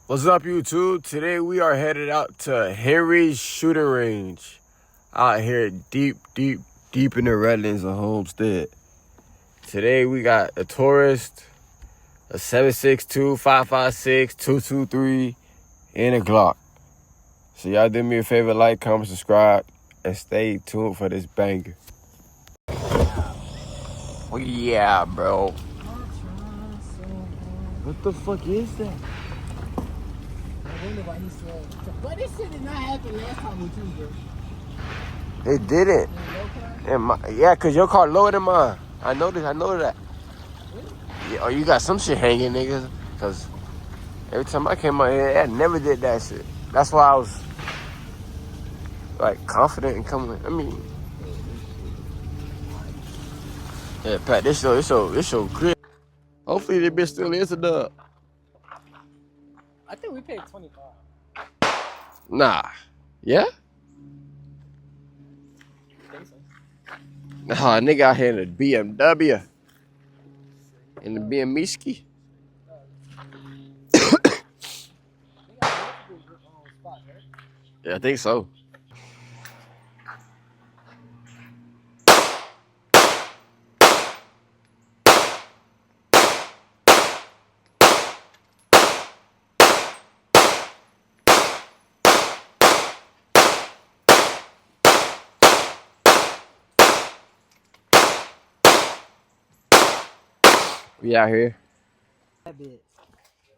What's up, YouTube? Today we are headed out to Henry's shooting range out here deep in the Redlands of Homestead. Today we got a Taurus, a 7.62, 5.56, 223, and a Glock. So y'all do me a favor, like, comment, subscribe, and stay tuned for this banger. Oh yeah, bro. What the fuck is that? I wonder why he said. But this shit did not happen last time with you, bro. It didn't. Yeah, cause your car lower than mine. I know that. Really? Yeah, oh, you got some shit hanging, niggas. Cause every time I came out here, I never did that shit. That's why I was like confident in coming. I mean, yeah, Pat, this your crib. Hopefully, this bitch still is a dub. I think we paid 25. Nah. Yeah? I think so. Nah, nigga out here in the BMW. In the BMW. Spot, right? Yeah, I think so. We out here. That bitch.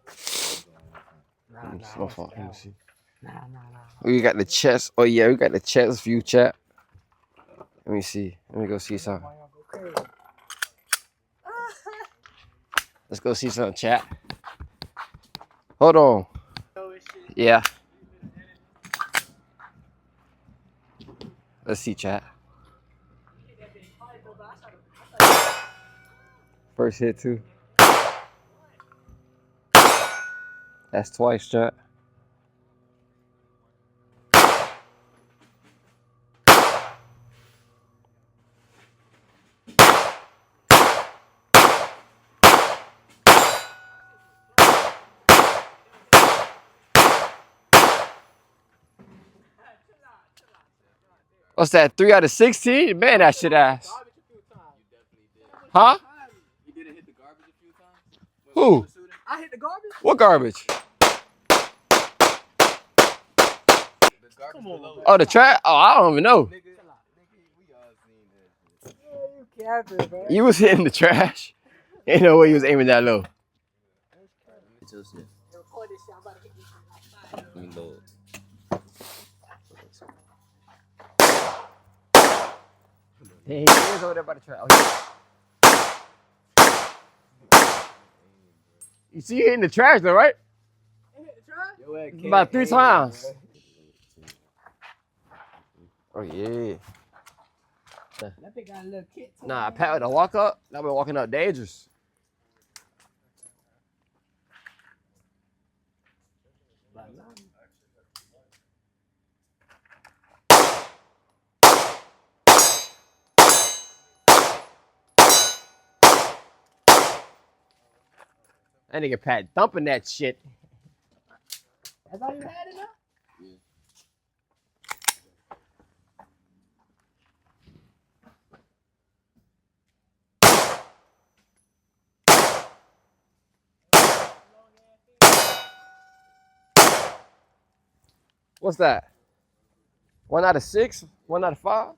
It's my fault. Let me see. Nah. We got the chest. Oh yeah, we got the chest view chat. Let me see. Let me go see something. Let's go see something, chat. Hold on. Yeah. Let's see, chat. First hit, too. That's twice, chat. What's that? 3 out of 16? Man, that shit ass. Huh? You didn't hit the garbage a few times? Who? I hit the garbage? What garbage? Come on. Oh, the trash? Oh, I don't even know. Nigga, we all seen that shit. You capping, bro. You was hitting the trash. Ain't no way you was aiming that low. It's your shit. Record this shit. I'm about to hit this shit outside. Let me load. He is over there by the trash. Oh, yeah. You see you hitting the trash though, right? You hit the trash? About 3 times. Oh, yeah. That bitch got a little kit. Nah, Pat with a walk up. That been walking up dangerous. That nigga Pat dumping that shit. That's all you had in there? What's that? 1 out of 6? 1 out of 5?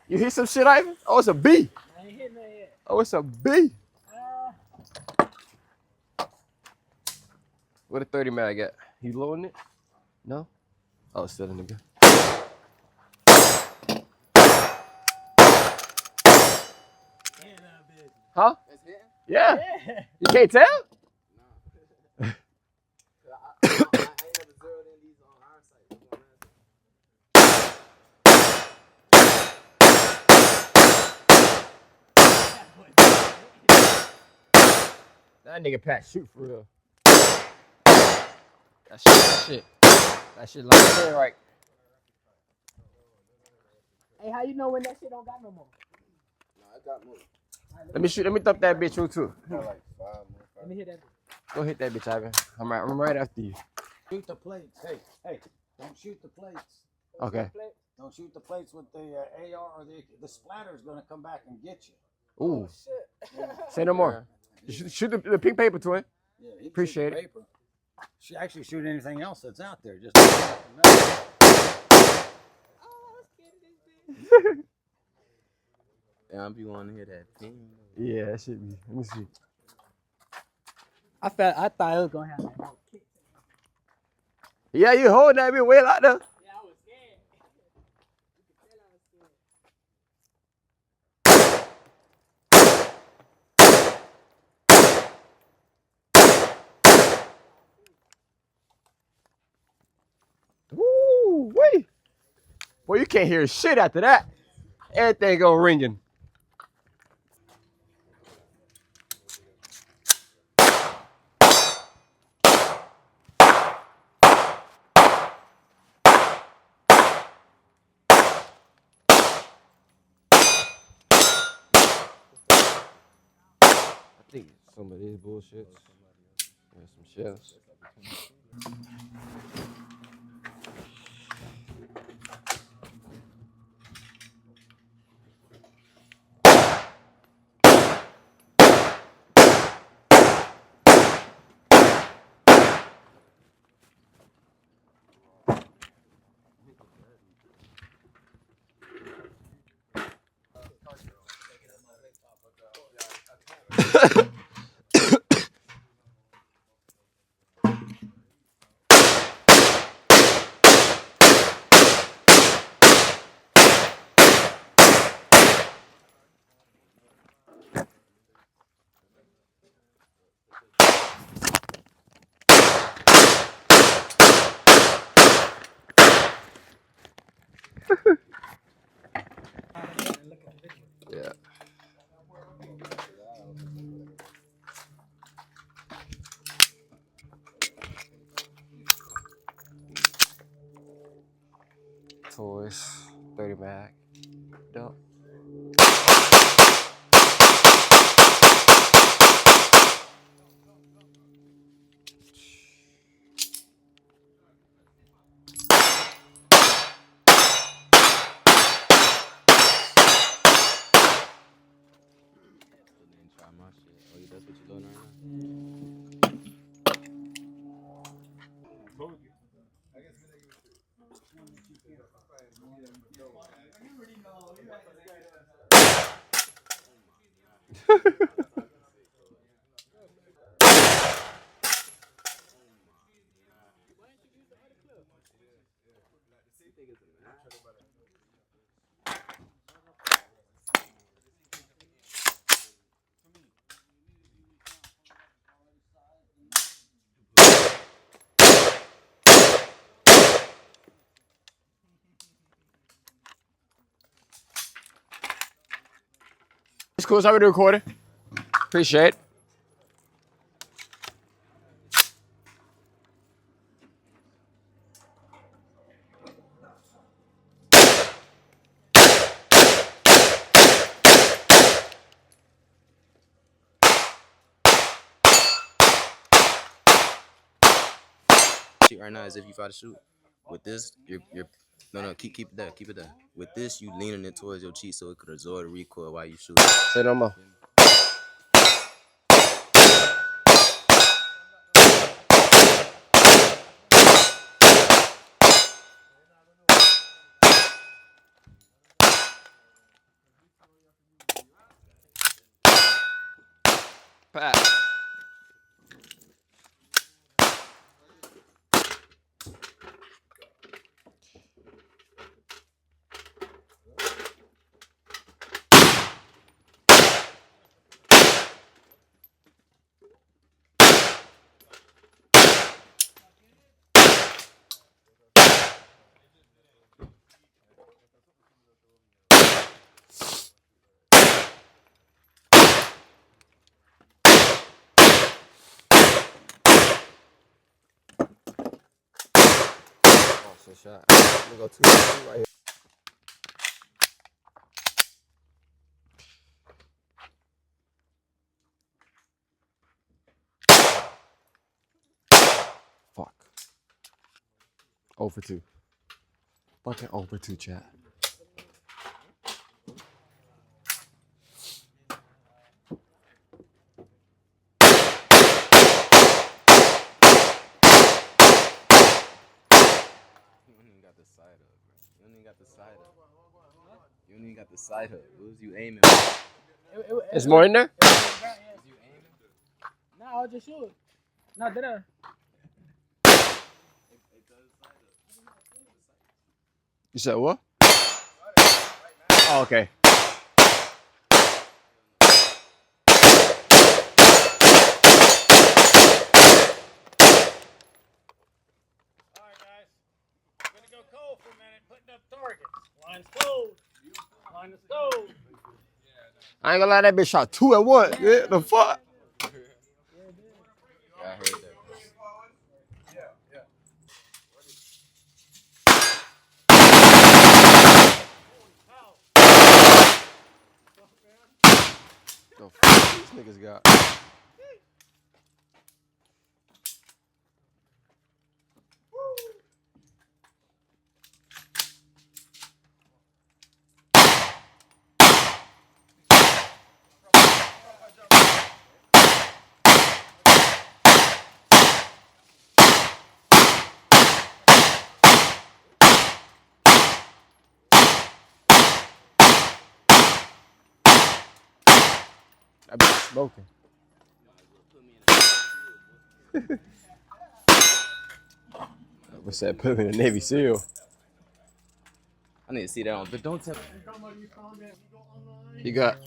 You hit some shit, Ivan? Oh, it's a B. I ain't hitting that yet. Oh, it's a B. Uh, What a 30 mag at? You loading it? No? Oh, it's still in the gun. Huh? That's hitting? Yeah. yeah. You can't tell? I ain't never zeroed in these on our site. That nigga Pat shoot for real. That shit like in right. Hey, how you know when that shit don't got no more? No, I got more. Let me thump that bitch too. I got like 5 more. Let me hit that. Go hit that bitch, Ivan. I'm right after you. Shoot the plates. Hey, don't shoot the plates. Okay. Don't shoot the plates with the AR or the splatter is going to come back and get you. Ooh. Oh, shit. Say no more. Shoot the pink paper, twin. Yeah, he Appreciate shoot it. paper. She actually shoot anything else that's out there. Just Oh, I'm scared of this bitch. Damn, be wanting to hear that ping. Yeah, that should be. Let me see. I thought it was gonna have that little kick. Yeah, you holding that bitch way out there. Yeah, I was scared. You could tell I was scared. Woo, wait. Boy, you can't hear shit after that. Everything go ringing. I think some of these bullshits and some shells. Yeah. Toys, 30 mag. Dump. Try my shit. Oh, that's what you're doing right now? It's cool. It's already recording. Appreciate it. Shit right now is if you try to shoot. With this, you're no keep it there, keep it there. With this, you leaning it towards your cheek so it could absorb the recoil while you shoot. Say no more. Pat. Oh, shot. I'm gonna go 2 right here. 0 for 2. Fucking 0 for 2, chat. You don't even got the side up, bro. You don't even got the side up. You don't even got the side up. What was you aiming for? There's more in there? Was you aiming? Nah, I was just shooting. Not there. You said what? Oh, okay. All right, guys. I'm gonna go cold for a minute, putting up targets. Line's cold. Line is cold. I ain't gonna lie, that bitch shot 2 at once. Yeah, the fuck? Yeah, I heard that. The fuck these niggas got? That bitch smoking. What's that? Put me in a Navy SEAL. I need to see that on. But don't tell me. You got.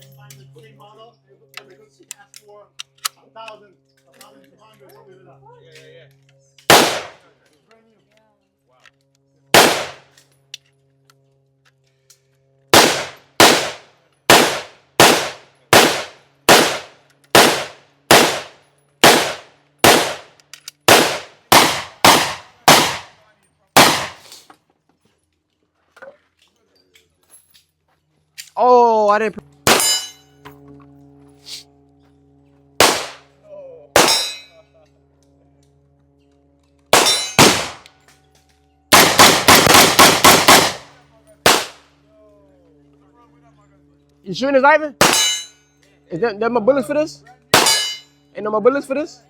Oh, I didn't. You shooting this, Ivan? Is that my bullets for this? Ain't no more bullets for this?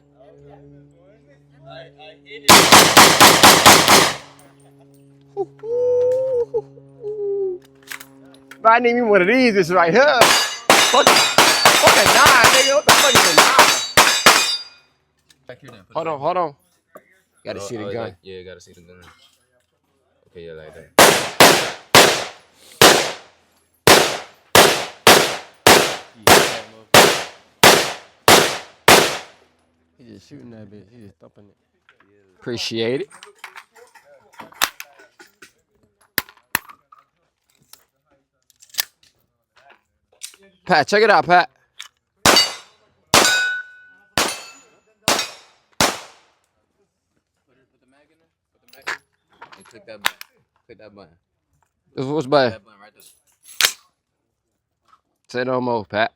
But I need me one of these. This right here. Fuck a 9, nigga. What the fuck is a 9? Back here then. Hold on. Gotta see the gun. Like, yeah, gotta see the gun. Okay, yeah, like that. He just shooting that bitch. He just thumping it. Appreciate it. Pat, check it out, Pat. Put the mag in there. Put the mag in. And click that button. Click that button. What's button? That button right there. Say no more, Pat.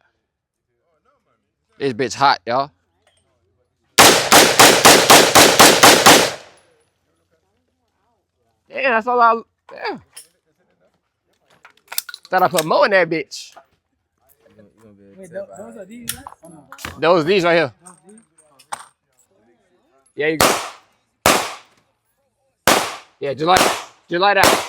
This bitch hot, y'all. Yeah, that's all I. Yeah. Thought I put more in that bitch. Wait, those are these, right? Oh, no. These right here. Yeah, you go. Yeah, just like that.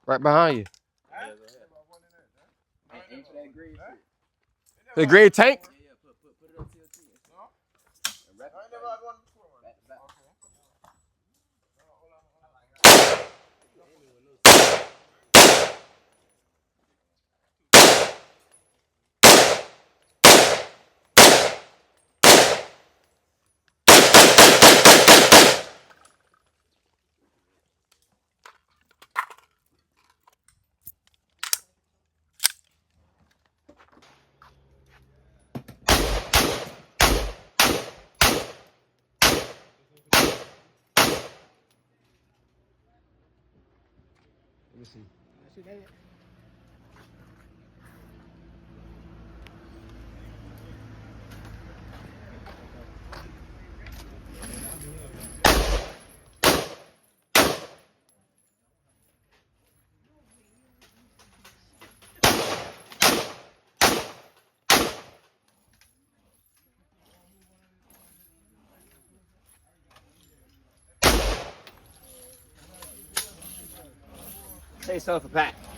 Right behind you. The gray tank? Put it up to your team. me see. See that? Say something for Pat.